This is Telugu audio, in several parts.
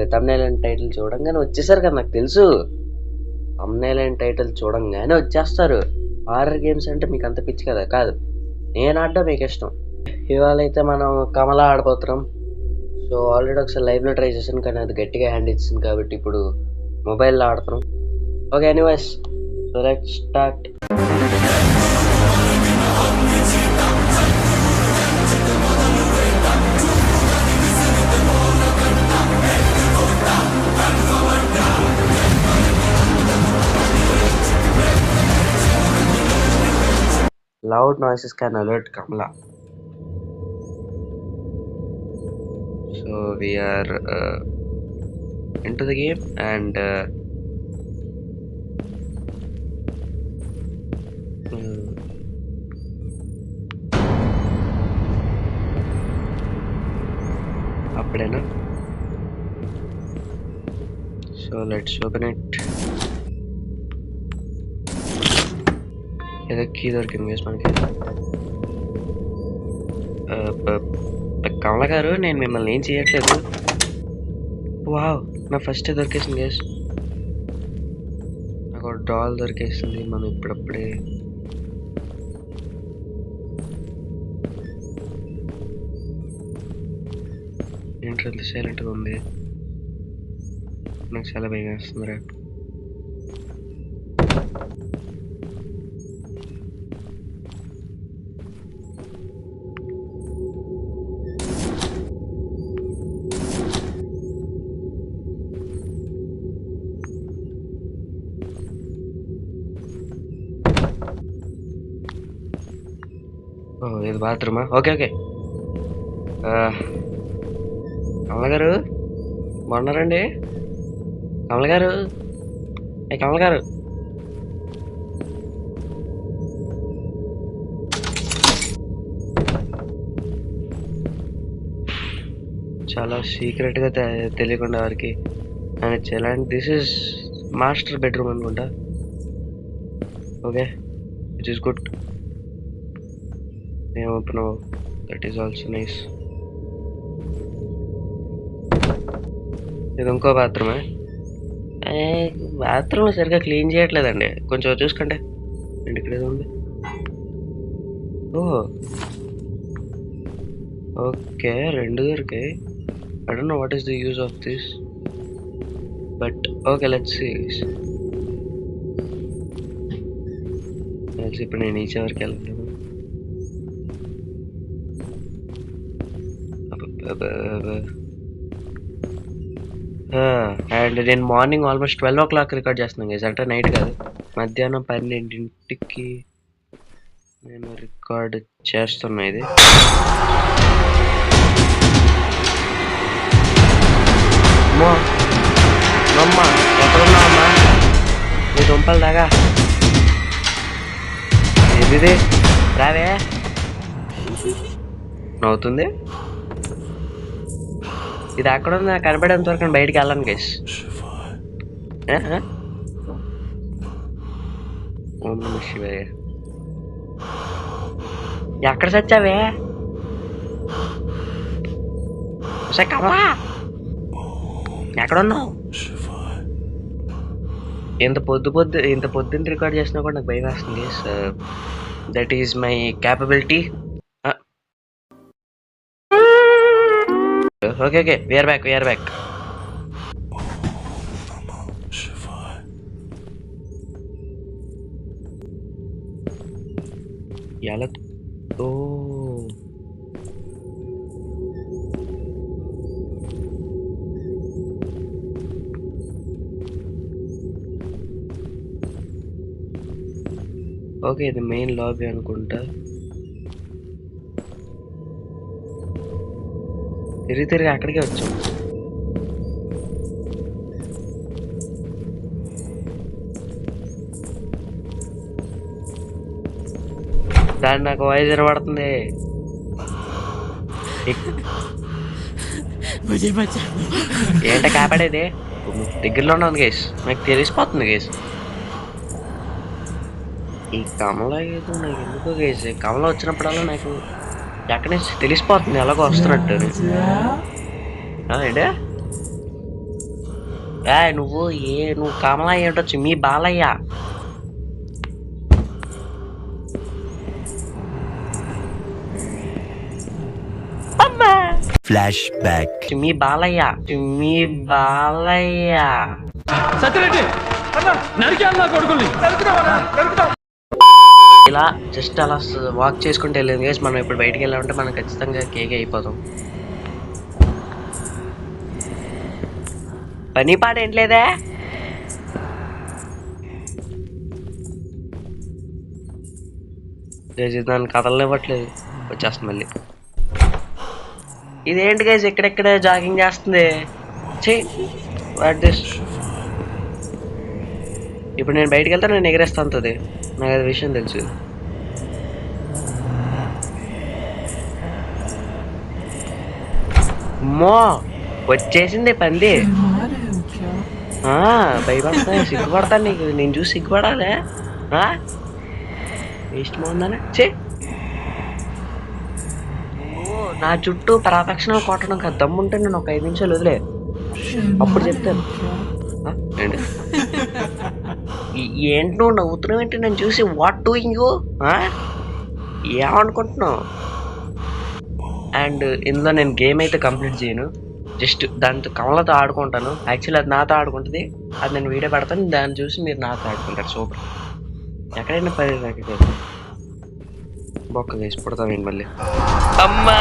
సరే తమ్నైల్ అండ్ టైటిల్ చూడంగానే వచ్చేసారు కదా, నాకు తెలుసు. తమ్నైల్ అండ్ టైటిల్ చూడంగానే వచ్చేస్తారు. హారర్ గేమ్స్ అంటే మీకు అంత పిచ్చి కదా? కాదు, నేను ఆడడం మీకు ఇష్టం. ఇవాళ అయితే మనం కమలా ఆడబోతున్నాం. సో ఆల్రెడీ ఒకసారి లైవ్లో ట్రై చేశాను, కానీ అది గట్టిగా హ్యాండ్ ఇచ్చింది కాబట్టి ఇప్పుడు మొబైల్లో ఆడుతున్నాం. Okay, anyways, so let's start. Loud noises can alert Kamala. So we are into the game and అప్పుడేనా? So let's open it. ఏదో కీ దొరికింది గైస్ మనకి. కమల గారు, నేను మిమ్మల్ని ఏం చేయట్లేదు. వావ్, నా ఫస్ట్ దొరికేసింది గైస్. నాకు ఒక డాల్ దొరికేసింది. మనం ఇప్పుడప్పుడే ఏంటో ఎంత సైలెంట్గా ఉంది. నాకు చాలా భయం వేస్తుందిరా. ఇది బాత్రూమా? Okay okay. కమల గారు బాగున్నారండి? కమల గారు, కమల గారు, చాలా సీక్రెట్గా తెలియకుండా వారికి ఎలాంటి. దిస్ ఇస్ మాస్టర్ బెడ్రూమ్ అనుకుంటా. Okay, which is good. ఏమో, దట్ ఈస్ ఆల్సో నైస్. ఇది ఇంకో బాత్రూమే. బాత్రూమ్ సరిగ్గా క్లీన్ చేయట్లేదండి, కొంచెం చూసుకోండి. అండ్ ఇక్కడ ఏదో ఉంది. ఓహో, ఓకే, రెండు దొరికాయి. I don't know what is the use of this, but okay, let's see. ఇప్పుడు నేను ఈ చివరికి వెళ్ళను. అండ్ నేను మార్నింగ్ ఆల్మోస్ట్ 12 o'clock రికార్డ్ చేస్తున్నాను గైస్, అంటే నైట్ కాదు, మధ్యాహ్నం 12ంటికి నేను రికార్డ్ చేస్తున్నా. ఇది అమ్మా, ఎక్కడున్నావమ్మా? నీ దుంపలు దాగా ఏది రావే నవ్వుతుంది. ఇది అక్కడ ఉంది, నాకు కనపడేంత వరకు నేను బయటికి వెళ్ళాను గైస్. ఓం నమః శివాయ. ఎక్కడ చచ్చావే? కమలా, ఎక్కడున్నావు? ఇంత పొద్దున్న రికార్డ్ చేసినా కూడా నాకు భయం వేస్తుంది guys. That is my capability. Okay okay, we're back. ఎలా? ఓ, ఓకే, ఇది మెయిన్ లాబీ అనుకుంటా. తిరిగి అక్కడికే వచ్చాం. దాన్ని నాకు వాయిస్ వినబడుతుంది. ఏంట కాపాడేది? దగ్గరలోనే ఉంది గైస్, నాకు తెలిసిపోతుంది గైస్. ఈ కమల ఏదో నాకు ఎందుకో గైస్, కమల వచ్చినప్పుడల్లా నాకు ఎక్కడి నుంచి తెలిసిపోతుంది ఎలాగో వస్తున్నట్టు. ఏంటే నువ్వు కమలా ఏంటొచ్చు మీ బాలయ్య. Flash back. మీ బాలయ్య సత్యరెడ్డి ఇలా జస్ట్ అలా వాక్ చేసుకుంటూ వెళ్ళింది గైస్. మనం ఇప్పుడు బయటికి వెళ్ళామంటే మనం ఖచ్చితంగా కేక్ అయిపోతాం. పని పాట ఏంట్లేదే. దాన్ని కథలు ఇవ్వట్లేదు, వచ్చేస్తుంది మళ్ళీ. ఇదేంటి గైస్ ఎక్కడెక్కడ జాగింగ్ చేస్తుంది. What this. ఇప్పుడు నేను బయటికి వెళ్తా నేను ఎగరేస్తాను, నాకు అది విషయం తెలుసు. అమ్మో వచ్చేసింది పంది. భయపడతా, సిగ్గుపడతాను నీకు, నేను చూసి సిగ్గుపడాలే. వేస్ట్ బాగుందానే. నా చుట్టూ ప్రదక్షిణలు కొట్టడం కాదు, దమ్ముంటే నేను ఒక 5 నిమిషాలు వదిలే, అప్పుడు చెప్తాను. ఏంటి నువ్వు నవ్వుతున్నావు ఏంటి నేను చూసి? What doing you? ఏమనుకుంటున్నావు? అండ్ ఇందులో నేను గేమ్ అయితే కంప్లీట్ చేయను, జస్ట్ దాంతో కమలతో ఆడుకుంటాను. యాక్చువల్లీ అది నాతో ఆడుకుంటుంది, అది నేను వీడియో పెడతాను, దాన్ని చూసి మీరు నాతో ఆడుకుంటారు. సూపర్. ఎక్కడైనా పది బొక్క వేసి పుడతామేంటి మళ్ళీ. అమ్మా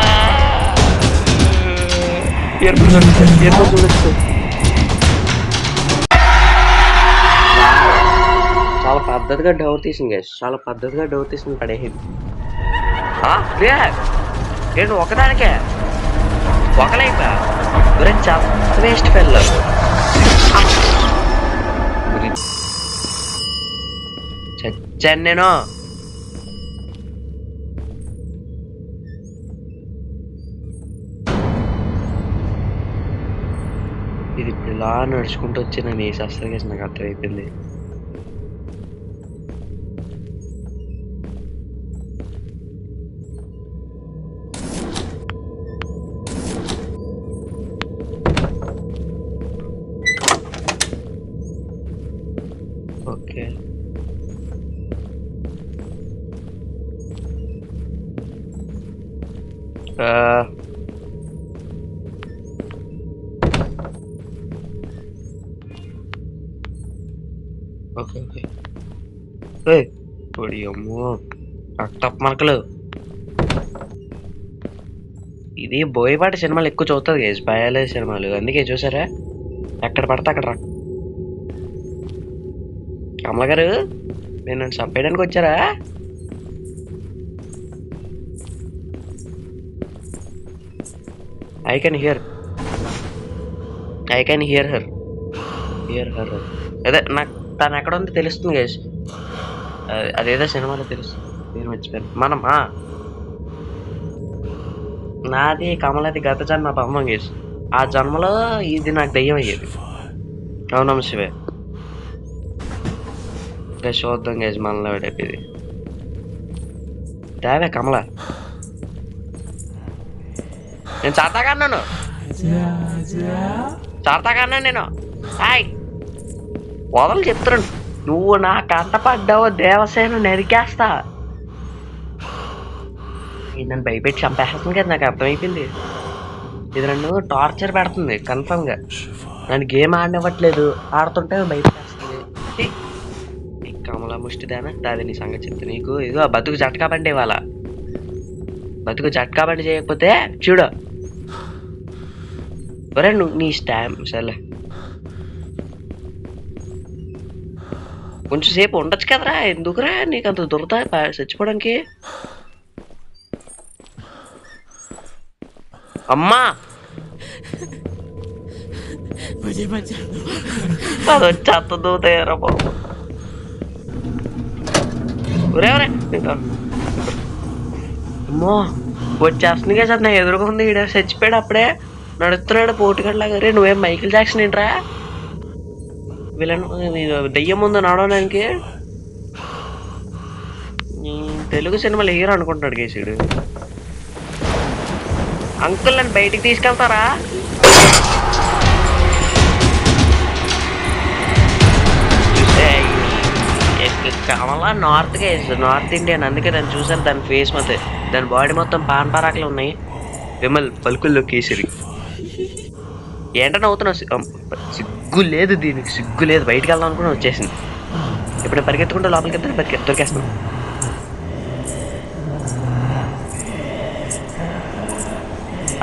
చాలా పద్ధతిగా డౌర్ తీసింది గైస్, చాలా పద్ధతిగా డౌర్ తీసింది. పడేసింది నేను ఒకదానికే ఒకలైపా వేస్ట్ పెళ్ళ. చచ్చాను నేను. ఇది ఇప్పుడు ఇలా నడుచుకుంటూ వచ్చి నేను వేసేస్తా గైస్, నాకు అర్థమైపోయింది. Okay okay okay. పొడి అమ్మో రక్తపు మరకలు. ఇది బోయపాటి సినిమాలు ఎక్కువ చూస్తుంది గేజ్, భయాలే సినిమాలు, అందుకే చూసారా ఎక్కడ పడితే అక్కడ కమల గారు నేను నన్ను చంపేయడానికి వచ్చారా? I can hear her. అదే నాకు తను ఎక్కడ ఉందో తెలుస్తుంది గైస్, అదేదో సినిమాలో తెలుస్తుంది, నేను మర్చిపోయాను. మనమా నాది కమలది గత జన్మ పాపం గేస్, ఆ జన్మలో ఇది నాకు దయ్యం అయ్యేది. అవునమ్మ శివే. చూద్దాం గేజ్ మనలో ఇది దేవే కమల. నేను చార్తాకన్నాను నేను. హాయ్ వదలు చెప్తున్నాను, నువ్వు నా కంటపడ్డావు దేవసేన నరికేస్తా. ఇది నన్ను భయపెట్టి చంపేస్తుంది కదా, నాకు అర్థమైపోయింది. ఇది నన్ను టార్చర్ పెడుతుంది కన్ఫర్మ్గా, నన్ను గేమ్ ఆడనివ్వట్లేదు, ఆడుతుంటే భయపెట్టేస్తుంది. కమల ముష్టిదానా దాది నీ సంగతి చెప్తే నీకు. ఇదిగో బతుకు జట్కా బండి ఇవాళ, బతుకు జట్కా బండి చేయకపోతే చూడు ఒరే నువ్వు నీ స్టాంప్ సర్లే కొంచెం సేపు ఉండొచ్చు కదరా, ఎందుకురా నీకు అంత దొరుకుతా చచ్చిపోవడానికి. అమ్మా అది వచ్చి అంత దూతాయారా బాబు. అమ్మో వచ్చేస్తుంది కదా సార్, నా ఎదురుకుంది ఈడ చచ్చిపోయాడు, అప్పుడే నడుస్తున్నాడు పోటుగడ్లాగా. రే నువ్వేం మైకిల్ జాక్సన్ ఏంట్రా, వీళ్ళను దెయ్యం ముందు నడవడానికి. తెలుగు సినిమాలు హీరో అనుకుంటున్నాడు కేసుడు. అంకుల్ నన్ను బయటికి తీసుకెళ్తారా? కమలా నార్త్గా వేస్తుంది, నార్త్ ఇండియన్. అందుకే దాన్ని చూసారు, దాని ఫేస్ మొత్తం, దాని బాడీ మొత్తం పాన్ పరాకులు ఉన్నాయి. విమల్ పలుకుల్లో కేసరి. ఏంటని అవుతున్నావు? సిగ్గు లేదు దీనికి, సిగ్గు లేదు. బయటికి వెళ్దాం అనుకుని వచ్చేసింది. ఇప్పుడు పరిగెత్తుకుంటే లోపలికి వెళ్తే దొరికేస్తున్నాం.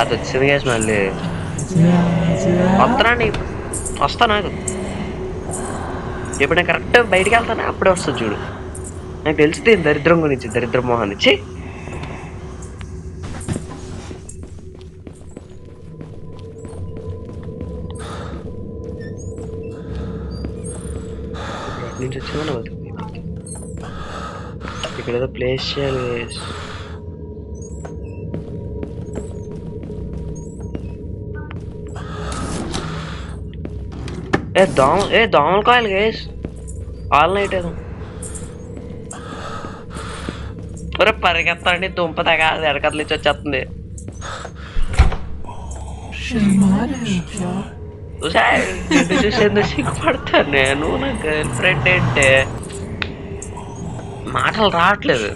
అది వచ్చింది కేసు మళ్ళీ వస్తా నాకు. ఇప్పుడు నేను కరెక్ట్ బయటికి వెళ్తాను, అప్పుడే వస్తుంది చూడు. నాకు తెలిసింది దరిద్రం గురించి, దరిద్ర మోహన్ ఇచ్చి. నుంచి వచ్చిందని వెళ్తుంది. ఇక్కడ ఏదో ప్లేస్ చేయాలి. దోమల కాయలు గేస్ ఆల్ నైట్ ఏదో. ఒరే పరిగెత్తండి, దుంప తెగ ఎడకట్ల నుంచి వచ్చేస్తుంది. చూసి ఎందుకు సిగ్గుపడతాను నేను? నా గర్ల్ ఫ్రెండ్ ఏంటే మాటలు రావట్లేదు.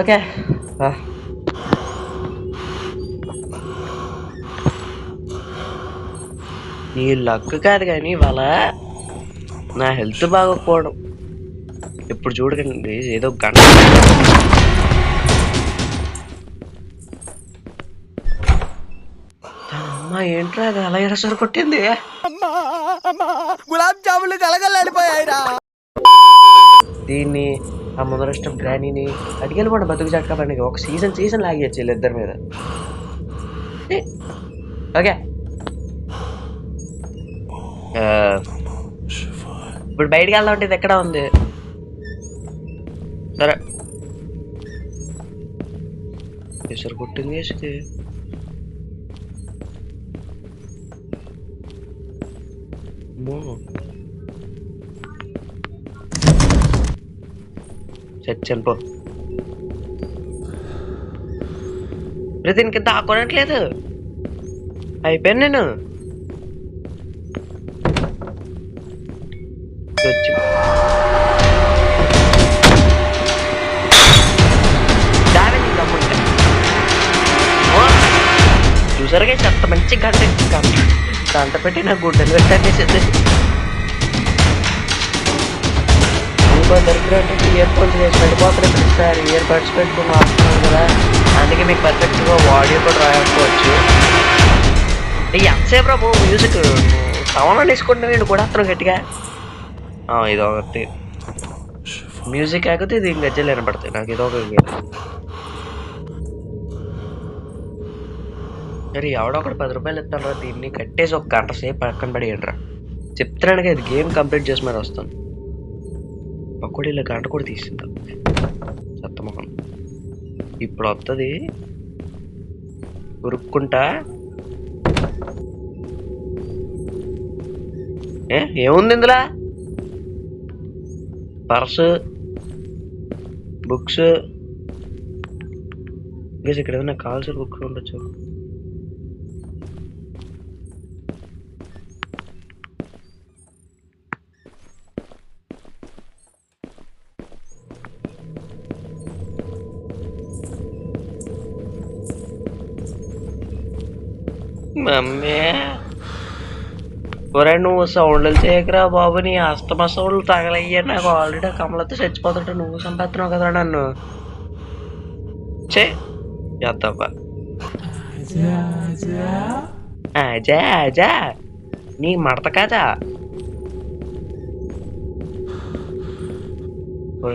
ఓకే నీ లక్ కాదు కానీ ఇవాళ నా హెల్త్ బాగోకపోవడం. ఇప్పుడు చూడకండి ఏదో గంట అమ్మ ఏంట్రా అది అలా ఎరసరు కొట్టింది. గులాబ్ జాములు కలగలాడిపోయాయిరా. దీన్ని ఆ ముందరష్టం గ్రానీని అడిగెళ్ళిపోండి బతుకు చట్కా పండుగ. ఒక సీజన్ లాగేయచ్చు వీళ్ళిద్దరి మీద. ఓకే ఇప్పుడు బయటికి వెళ్దాం అంటే ఇది ఎక్కడ ఉంది? సరే ఎసరు కొట్టింది వేసి చచ్చాను పో. దీనికి దాక్కోనట్లేదు, అయిపోయాను నేను. చూసారుగా చెత్త మంచి గంట పెట్టి నా గుడ్డలు పెట్టేసింది. ఇంకో దగ్గర ఇయర్ ఫోన్స్ వేసి పడిపోతారు ప్రతిసారి. ఇయర్ బడ్స్ పెట్టుకుని వస్తున్నాను కదా, అందుకే మీకు పర్ఫెక్ట్గా ఆడియో కూడా రాయకపోవచ్చు. ఎంతసేపు రా మ్యూజిక్ సౌండ్ వేసుకుంటే నేను కూడా అతను గట్టిగా. ఇదొకటి మ్యూజిక్ ఆగితే ఇది గజ్జలు వినపడతాయి నాకు. ఇదొక సరే ఎవడొకటి 10 రూపాయలు ఇస్తాను రా, దీన్ని కట్టేసి ఒక గంట సేపు పక్కన పడేయండి రా. చెప్తున్నాను ఇది గేమ్ కంప్లీట్ చేసి మరి వస్తాను. పక్కడి ఇలా గంట కూడా తీసిందా చెత్తమొహం. ఇప్పుడు వస్తుంది ఉరుక్కుంటా. ఏముంది ఇందులో? Purse, books. ఇంకా ఇక్కడ ఏదైనా కావాల్సిన బుక్స్ ఉండొచ్చు. మమ్మీ ఒరే నువ్వు సౌండ్లు చేయకరా బాబు, నీ అస్తమ సౌండ్లు తగలయ్యా. నాకు ఆల్రెడీ కమలతో చచ్చిపోతుంటే నువ్వు సంపాదిస్తున్నావు కదా నన్ను. చేద్దామా అజా అజా నీ మడత కాదా?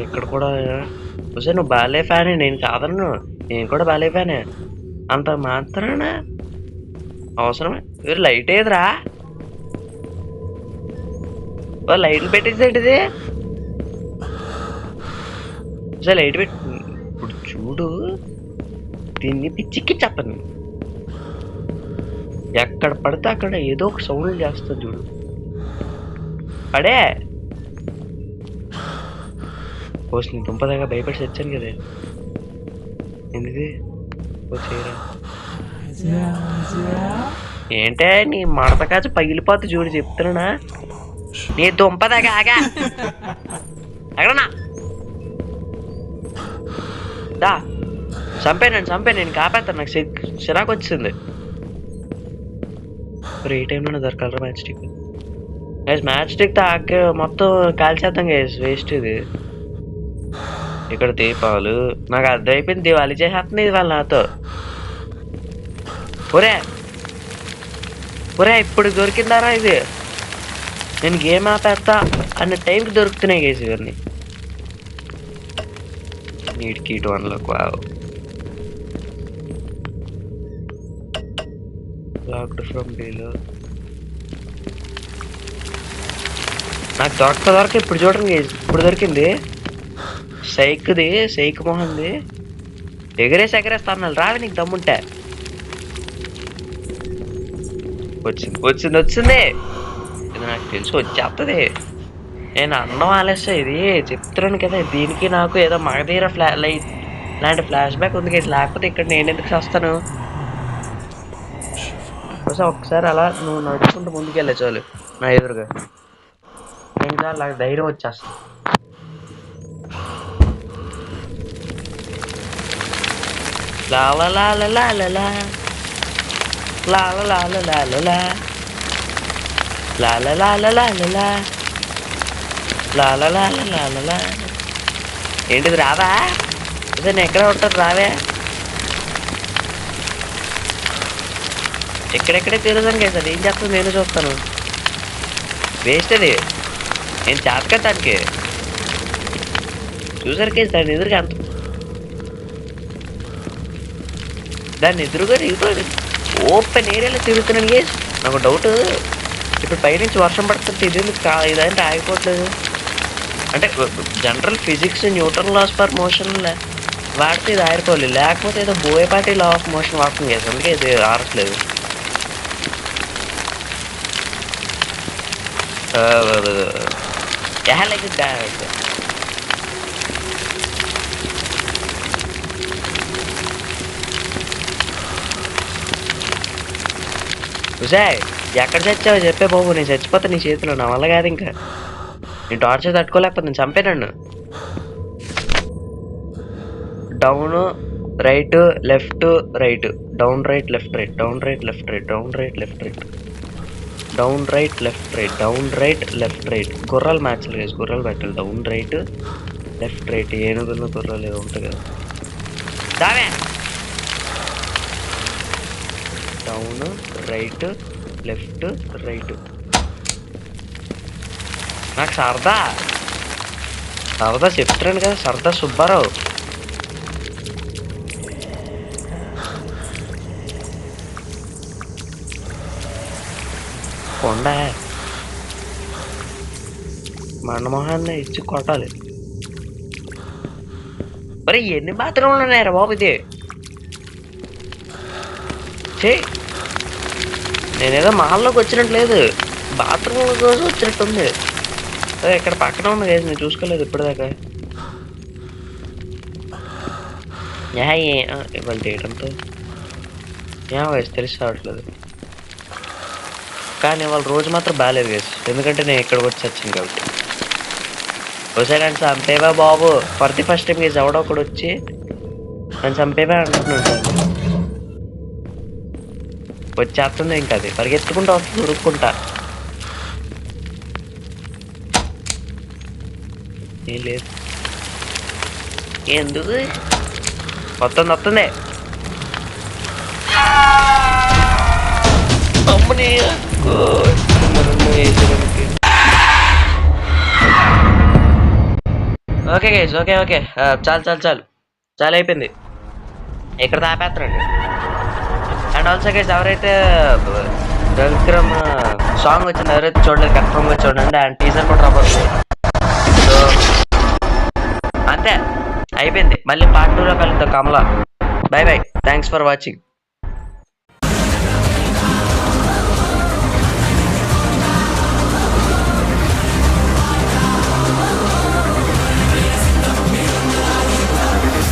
ఇక్కడ కూడా చూసా నువ్వు బాలే ఫ్యానే, నేను కాదన్ను. నేను కూడా బాలే ఫ్యానే. అంత మాత్రానా అవసరమే. మీరు లైట్ ఏదిరా? లైట్లు పెట్టేసేటిది. లైట్ పెట్టి ఇప్పుడు చూడు, దీన్ని పిచ్చిక్కి చెప్పను. ఎక్కడ పడితే అక్కడ ఏదో ఒక సౌండ్ చేస్తుంది చూడు. పడే పోస్ట్ నీ దుంపదాగా భయపడి తెచ్చాను కదా. ఎందుకు చేయరా? ఏంటే నీ మడత కాచి పగిలిపోతే చూడు చెప్తున్నా. నీ దుంపదాగా ఆగా ఎక్కడన్నా దా చంపే నేను కాపేస్తాను. నాకు చిరాకు వచ్చింది. ఏ టైంలో దొరకాలరా match stick. Guys match stick తాక మొత్తం కాల్చేద్దాం గైస్. వేస్ట్ ఇది. ఇక్కడ దీపాలు నాకు అర్థమైపోయింది. దివాళీ చేసేస్తుంది ఇది వాళ్ళ నాతో. ఒరే ఇప్పుడు దొరికిందారా ఇది. నేను గేమ్ ఆపేస్తా అన్న టైంకి దొరుకుతున్నాయి గైస్ ఇవన్నీ. నీటికి ఇటు వన్లోకి వావ్. లాక్డ్ ఫ్రమ్ బీలో నాకు దొరక ఇప్పుడు చూడండి గైస్. ఇప్పుడు దొరికింది సైక్ మొహంది. ఎగరేస్తా అన్నాను. రావి నీకు దమ్ముంటే. వచ్చింది ఇది నాకు తెలుసు వచ్చేస్తుంది. నేను అన్నం ఆలస్యం ఇది చెప్తున్నాను కదా. దీనికి నాకు ఏదో మగధీర లాంటి ఫ్లాష్ బ్యాక్ ఉంది కదా. లేకపోతే ఇక్కడ నేను ఎందుకు చేస్తాను. ఒకసారి అలా నువ్వు నడుచుకుంటూ ముందుకెళ్ళే చాలు నా ఎదురుగా. నేను చాలు నాకు ధైర్యం వచ్చేస్తాను. ఏంటిది రావా? నేను ఎక్కడ ఉంటాను రావే. ఎక్కడెక్కడే తిరుగుతాను కదా సార్. ఏం చేస్తాను నేను చూస్తాను. వేస్ట్ అది. నేను చేతకా దానికి చూసరికి దాని ఎదురుగా అంత దాన్ని ఎదురుగా తిరుగుతాడు. ఓపెన్ ఏరియాలో తిరుగుతున్నాను గేస్. నాకు డౌట్ ఇప్పుడు పైనుంచి వర్షం పడుతుంది. ఇదంటే ఆగిపోవట్లేదు. అంటే general physics Newton loss for motion వాడితే ఇది ఆగిపోవాలి. లేకపోతే ఏదో బోయపాటి లా ఆఫ్ మోషన్ వాడుతుంది కదా. అందుకే ఇది ఆరట్లేదు. ఎక్కడ చచ్చావో చెప్పే బాబు. నేను చచ్చిపోతా నీ చేతిలో. నా వల్ల కాదు ఇంకా. నేను టార్చర్ తట్టుకోలేకపోతే నేను చంపేనండు. Down right left right down right left right down right left right down right left right down right left right down right left right. గుర్రాలు మ్యాచ్లు వేసి గుర్రాలు పెట్టాలి. Down right left right. ఏనుగులు గుర్రాలు ఏదో ఉంటుంది కదా. దావే డౌన్ రైట్ లెఫ్ట్ రైట్. నాకు సరదా చెప్తున్నాను కదా. సరదా సుబ్బారావు. కొండ మండమోహాన్ని ఇచ్చి కొట్టాలి. మరి ఎన్ని బాత్రూమ్లు ఉన్నాయరా బాబు ఇది. నేనేదో మాల్లోకి వచ్చినట్లేదు. బాత్రూమ్ కోసం వచ్చినట్టుంది. అదే ఇక్కడ పక్కన ఉంది కదా. నేను చూసుకోలేదు ఇప్పటిదాకా. ఇవాళ చేయడంతో వయసు తెలిసి రావట్లేదు. కానీ వాళ్ళ రోజు మాత్రం బాగాలేదు వేసి. ఎందుకంటే నేను ఇక్కడికి వచ్చి వచ్చింది కాబట్టి. ఒకసారి నన్ను చంపేవా బాబు. ఫస్ట్ టైం వేసి ఎవడో ఒకడు వచ్చి నన్ను చంపేవా అంటున్నాడు సార్. వచ్చేస్తుంది ఇంకా. అది పరిగెత్తుకుంటా వస్తుంది ఉరుక్కుంటా. ఏం లేదు. ఎందుకు వస్తుంది. ఓకే గైస్ ఓకే చాలు అయిపోయింది. ఇక్కడ తాపేస్తారండి. అండ్ ఆల్సో గైస్ ఎవరైతే విక్రమ్ సాంగ్ వచ్చింది ఎవరైతే చూడలేదు కన్ఫర్మ్గా చూడండి. అండ్ టీజర్ కూడా రాబోతుంది. సో అంతే అయిపోయింది. మళ్ళీ పార్ట్ 2లో కలుద్దాం. Kamala. Bye thanks for watching.